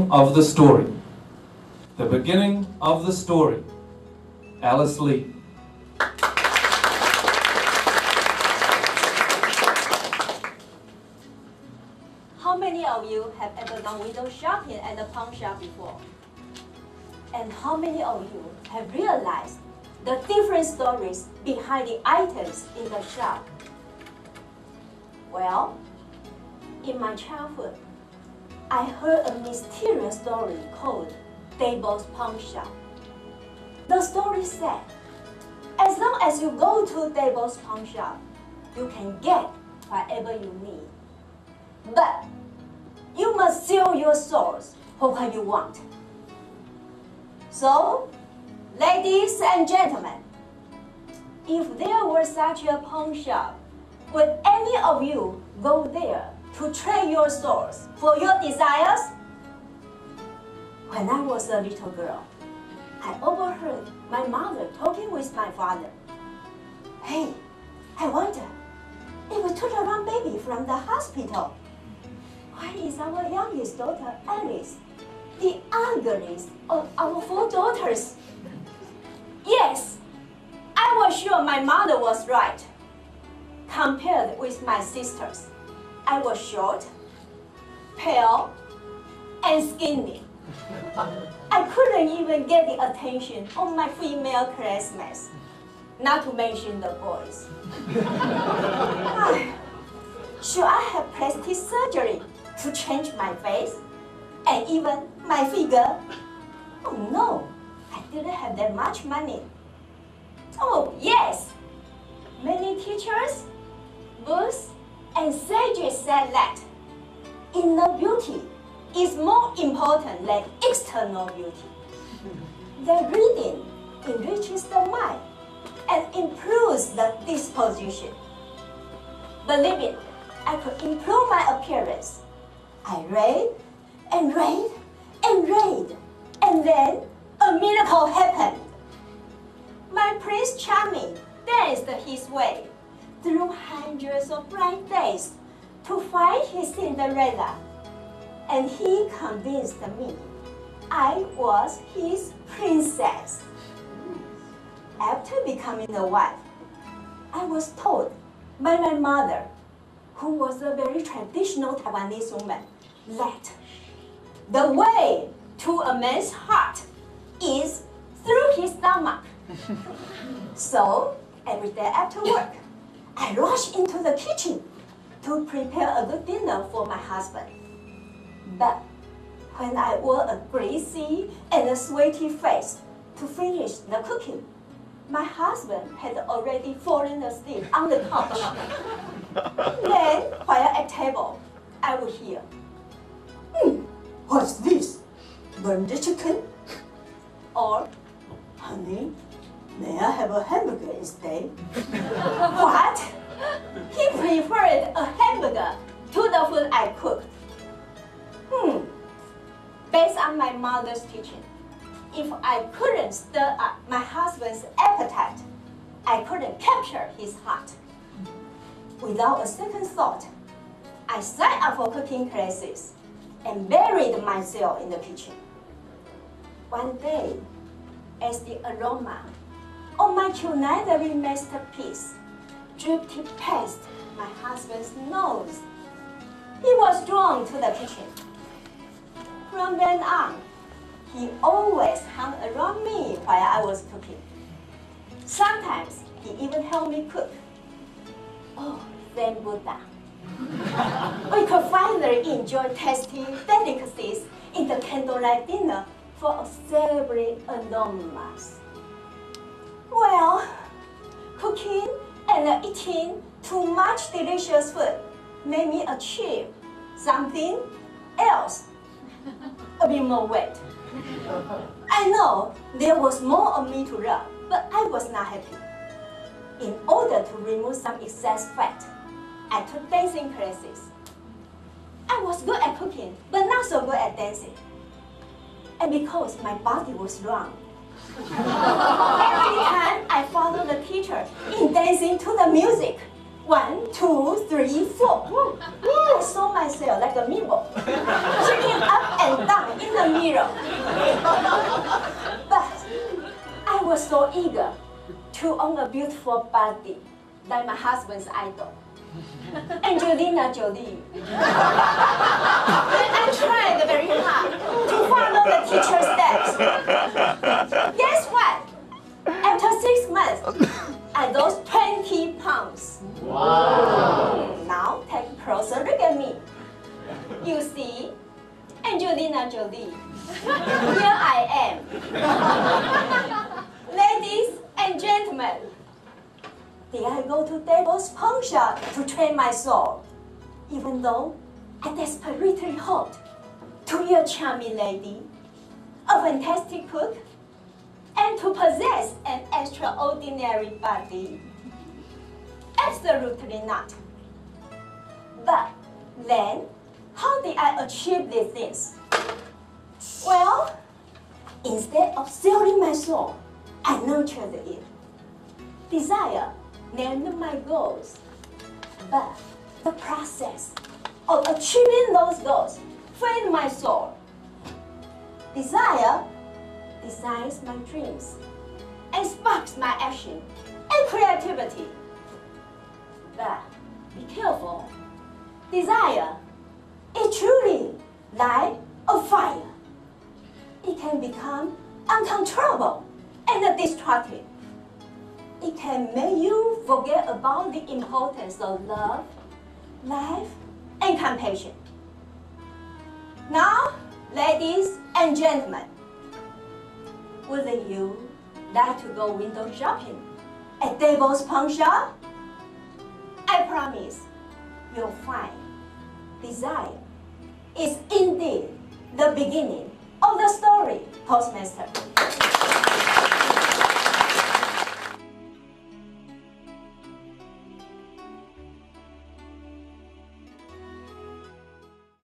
of the story. The beginning of the story. AliceLi. How many of you have ever gone window shopping at a pawn shop before? And how many of you have realized the different stories behind the items in the shop? Well, in my childhood, I heard a mysterious story called Dable's Pawn Shop. The story said, as long as you go to Dable's Pawn Shop, you can get whatever you need. But you must sell your souls for what you want. So, ladies and gentlemen, if there were such a pawn shop, would any of you go there to trade your souls for your desires? When I was a little girl, I overheard my mother talking with my father. Hey, I wonder if we took the wrong baby from the hospital, why is our youngest daughter, Alice, the ugliest of our 4 daughters? Yes, I was sure my mother was right. Compared with my sisters, I was short, pale, and skinny. I couldn't even get the attention of my female classmates, not to mention the boys. Should I have plastic surgery to change my face and even my figure? Oh no, I didn't have that much money. Oh yes, many teachers, books, and sages said that inner beauty is more important than external beauty. The reading enriches the mind and improves the disposition. Believe it, I could improve my appearance. I read and read and read, and then a miracle happened. My Prince Charming danced his way through hundreds of bright days to find his Cinderella, and he convinced me I was his princess. After becoming a wife, I was told by my mother, who was a very traditional Taiwanese woman, that the way to a man's heart is through his stomach. So, every day after work, I rushed into the kitchen to prepare a good dinner for my husband. But when I wore a greasy and a sweaty face to finish the cooking, my husband had already fallen asleep on the couch. Then, while at table, I would hear, "What's this? Burned chicken?" Or, "Honey, may I have a hamburger instead?" What? He preferred a hamburger to the food I cooked. Based on my mother's teaching, if I couldn't stir up my husband's appetite, I couldn't capture his heart. Without a second thought, I signed up for cooking classes and buried myself in the kitchen. One day, as the aroma of my culinary masterpiece drifted past my husband's nose, he was drawn to the kitchen. From then on, he always hung around me while I was cooking. Sometimes he even helped me cook. Oh, thank Buddha. We could finally enjoy tasty delicacies in the candlelight dinner for a savory anonymous. Well, cooking and eating too much delicious food made me achieve something else, a bit more weight. I know there was more of me to rub, but I was not happy. In order to remove some excess fat, I took dancing classes. I was good at cooking, but not so good at dancing. And because my body was wrong, every time I followed the teacher in dancing to the music, 1, 2, 3, 4, I saw myself like a meatball, jumping up and down in was so eager to own a beautiful body like my husband's idol, Angelina Jolie. I tried very hard to follow the teacher's steps. Guess what? After 6 months, I lost 20 pounds. Wow. Now take a closer look at me. You see, Angelina Jolie. Here I am. Ladies and gentlemen, did I go to Devil's pawn shop to train my soul? Even though I desperately hoped to be a charming lady, a fantastic cook, and to possess an extraordinary body? Absolutely not. But then, how did I achieve these things? Well, instead of selling my soul, I nurtured it. Desire named my goals, but the process of achieving those goals fed my soul. Desire decides my dreams and sparks my action and creativity. But be careful. Desire is truly like a fire. It can become uncontrollable and destructive. It can make you forget about the importance of love, life, and compassion. Now, ladies and gentlemen, would you like to go window shopping at Devil's pawn shop? I promise you'll find desire is indeed the beginning of the story, Postmaster.